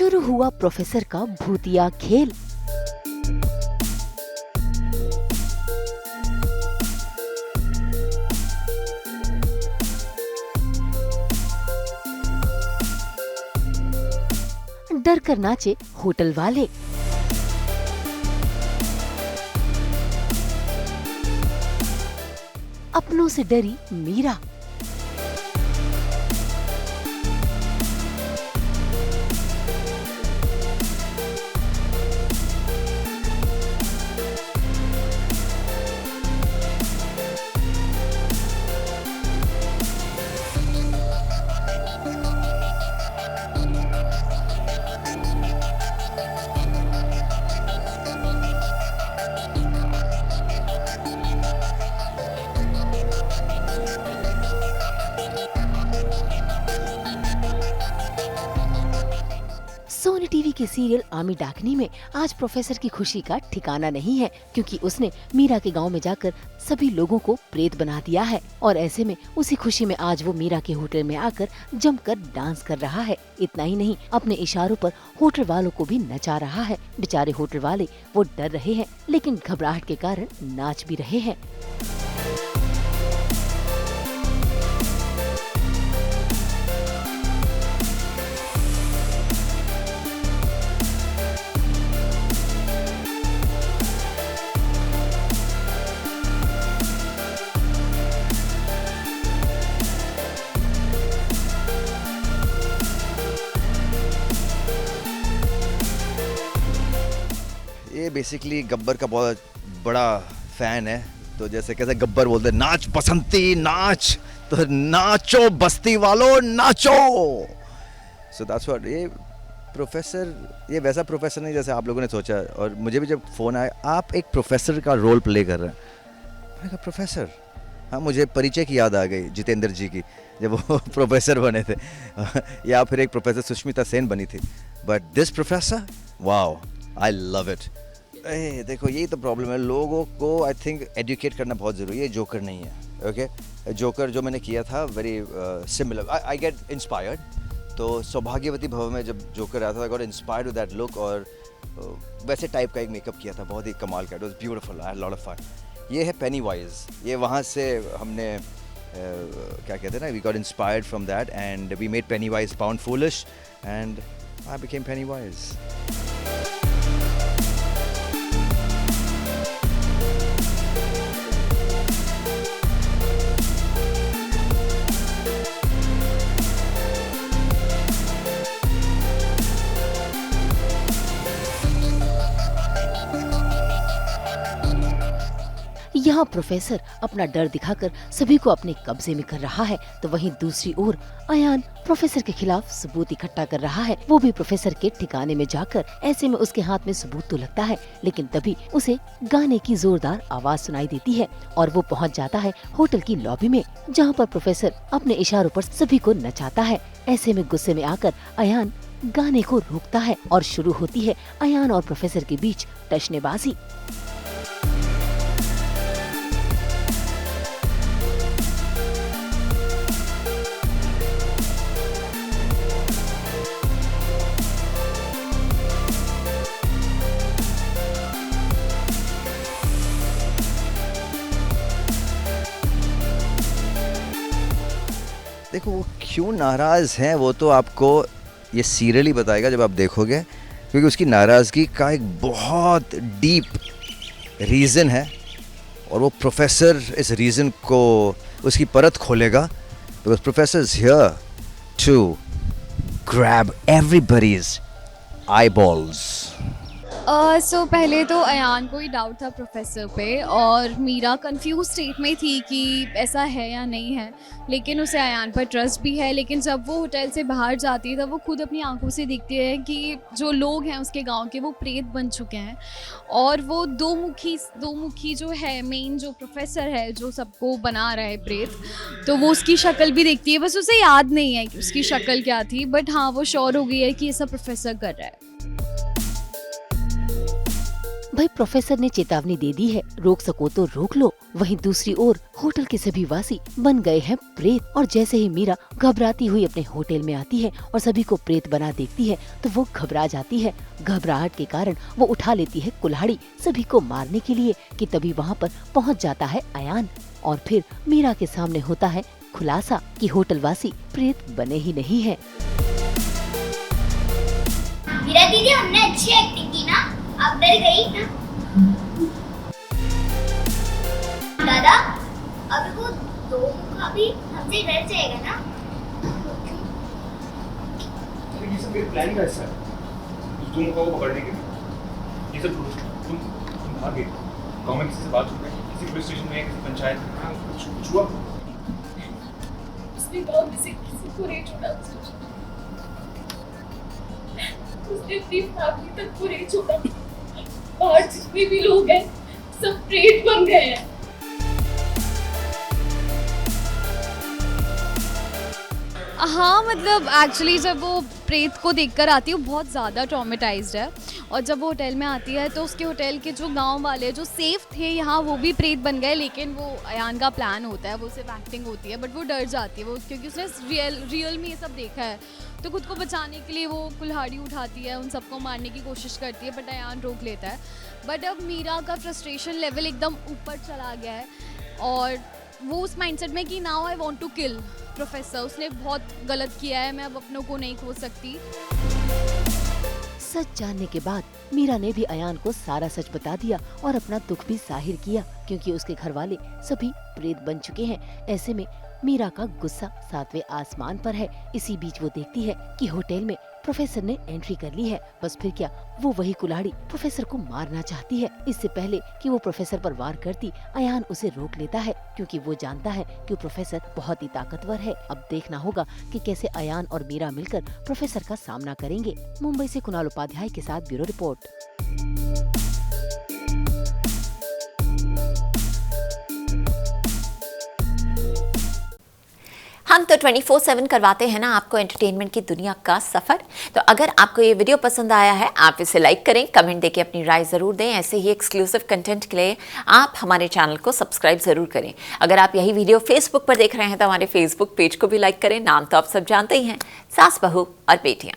शुरू हुआ प्रोफेसर का भूतिया खेल। डर कर नाचे होटल वाले। अपनों से डरी मीरा। सोनी टीवी के सीरियल आमी डाकनी में आज प्रोफेसर की खुशी का ठिकाना नहीं है, क्योंकि उसने मीरा के गांव में जाकर सभी लोगों को प्रेत बना दिया है। और ऐसे में उसी खुशी में आज वो मीरा के होटल में आकर जमकर डांस कर रहा है। इतना ही नहीं, अपने इशारों पर होटल वालों को भी नचा रहा है। बेचारे होटल वाले वो डर रहे हैं, लेकिन घबराहट के कारण नाच भी रहे हैं। ये बेसिकली गब्बर का बहुत बड़ा फैन है। तो जैसे कैसे गब्बर बोलते हैं, नाच बसंती नाच, तो नाचो बस्ती वालों नाचो। So that's what. ये प्रोफेसर, ये वैसा प्रोफेसर नहीं जैसे आप लोगों ने सोचा। और मुझे भी जब फ़ोन आया, आप एक प्रोफेसर का रोल प्ले कर रहे हैं, मैंने कहा प्रोफेसर, हाँ मुझे परिचय की याद आ गई जितेंद्र जी की, जब वो प्रोफेसर बने थे या फिर एक प्रोफेसर सुष्मिता सेन बनी थी। But this professor, wow, I love it. देखो यही तो प्रॉब्लम है, लोगों को आई थिंक एजुकेट करना बहुत ज़रूरी है। जोकर नहीं है, ओके। जोकर जो मैंने किया था very similar, I get inspired. तो सौभाग्यवती भव में जब जोकर आया था, I got inspired with that look. और वैसे टाइप का एक मेकअप किया था, बहुत ही कमाल का। It was beautiful, I had lot of fun. ये है पेनीवाइज, ये वहाँ से हमने क्या कहते हैं ना, we got inspired from that and we made pennywise pound foolish and I became pennywise. यहाँ प्रोफेसर अपना डर दिखाकर सभी को अपने कब्जे में कर रहा है, तो वहीं दूसरी ओर अयान प्रोफेसर के खिलाफ सबूत इकट्ठा कर रहा है, वो भी प्रोफेसर के ठिकाने में जाकर। ऐसे में उसके हाथ में सबूत तो लगता है, लेकिन तभी उसे गाने की जोरदार आवाज सुनाई देती है और वो पहुँच जाता है होटल की लॉबी में, जहाँ पर प्रोफेसर अपने इशारों पर सभी को नचाता है। ऐसे में गुस्से में आकर अयान गाने को रोकता है और शुरू होती है अयान और प्रोफेसर के बीच टशनेबाजी। देखो वो क्यों नाराज़ हैं वो तो आपको ये सीरियल ही बताएगा जब आप देखोगे, क्योंकि उसकी नाराज़गी का एक बहुत डीप रीज़न है और वो प्रोफेसर इस रीज़न को, उसकी परत खोलेगा। Because professor is here to grab everybody's eyeballs. So पहले तो अयान को ही डाउट था प्रोफेसर पे, और मीरा कंफ्यूज स्टेट में थी कि ऐसा है या नहीं है, लेकिन उसे अयान पर ट्रस्ट भी है। लेकिन जब वो होटल से बाहर जाती है तब वो खुद अपनी आंखों से देखती है कि जो लोग हैं उसके गांव के, वो प्रेत बन चुके हैं। और वो दो मुखी जो है, मेन जो प्रोफेसर है जो सबको बना रहा है प्रेत, तो वो उसकी शक्ल भी देखती है। बस उसे याद नहीं है कि उसकी शक्ल क्या थी, बट हाँ वो श्योर हो गई है कि ऐसा प्रोफेसर कर रहा है। भाई प्रोफेसर ने चेतावनी दे दी है, रोक सको तो रोक लो। वहीं दूसरी ओर होटल के सभी वासी बन गए हैं प्रेत और जैसे ही मीरा घबराती हुई अपने होटल में आती है और सभी को प्रेत बना देखती है तो वो घबरा जाती है। घबराहट के कारण वो उठा लेती है कुल्हाड़ी सभी को मारने के लिए कि तभी वहाँ पर पहुँच जाता है अयान और फिर मीरा के सामने होता है खुलासा कि होटल वासी प्रेत बने ही नहीं है। मीरा दीदी, हमने अच्छी एक्टिंग की ना, आप डर गई ना? दादा, अभी वो दो मुखा भी हमसे डर जाएगा ना? ये सब एक प्लान का हिस्सा है उस दो मुखा को पकड़ने के लिए। ये सब तुम भागे गवर्नमेंट से बात हो गई, किसी पुलिस स्टेशन में किसी पंचायत में कुछ हुआ? उसने गाँव में से किसी को नहीं छोड़ा, उसने अपनी फैमिली तक को नहीं छोड़ा। बाहर जितने भी लोग हैं सब प्रेत बन गए हैं। हाँ, मतलब एक्चुअली जब वो प्रेत को देखकर आती है वो बहुत ज़्यादा ट्रॉमेटाइज्ड है और जब वो होटल में आती है तो उसके होटल के जो गांव वाले जो सेफ थे यहाँ वो भी प्रेत बन गए, लेकिन वो अयान का प्लान होता है, वो सिर्फ एक्टिंग होती है बट वो डर जाती है वो क्योंकि उसने रियल में ये सब देखा है। तो खुद को बचाने के लिए वो कुल्हाड़ी उठाती है, उन सबको मारने की कोशिश करती है बट अयान रोक लेता है। बट अब मीरा का फ्रस्ट्रेशन लेवल एकदम ऊपर चला गया है और वो उस माइंडसेट में कि now I want to kill professor, उसने बहुत गलत किया है, मैं अब अपनों को नहीं खो सकती। सच जानने के बाद मीरा ने भी अयान को सारा सच बता दिया और अपना दुख भी जाहिर किया क्योंकि उसके घर वाले सभी प्रेत बन चुके हैं। ऐसे में मीरा का गुस्सा 7वें आसमान पर है। इसी बीच वो देखती है कि होटल में प्रोफेसर ने एंट्री कर ली है। बस फिर क्या, वो वही कुल्हाड़ी प्रोफेसर को मारना चाहती है। इससे पहले कि वो प्रोफेसर पर वार करती, अयान उसे रोक लेता है क्योंकि वो जानता है कि प्रोफेसर बहुत ही ताकतवर है। अब देखना होगा कि कैसे अयान और मीरा मिलकर प्रोफेसर का सामना करेंगे। मुंबई से कुणाल उपाध्याय के साथ ब्यूरो रिपोर्ट। हम तो 24/7 करवाते हैं ना आपको एंटरटेनमेंट की दुनिया का सफ़र। तो अगर आपको ये वीडियो पसंद आया है आप इसे लाइक करें, कमेंट देके अपनी राय ज़रूर दें। ऐसे ही एक्सक्लूसिव कंटेंट के लिए आप हमारे चैनल को सब्सक्राइब ज़रूर करें। अगर आप यही वीडियो फेसबुक पर देख रहे हैं तो हमारे फेसबुक पेज को भी लाइक करें। नाम तो आप सब जानते ही हैं, सास बहू और बेटियाँ।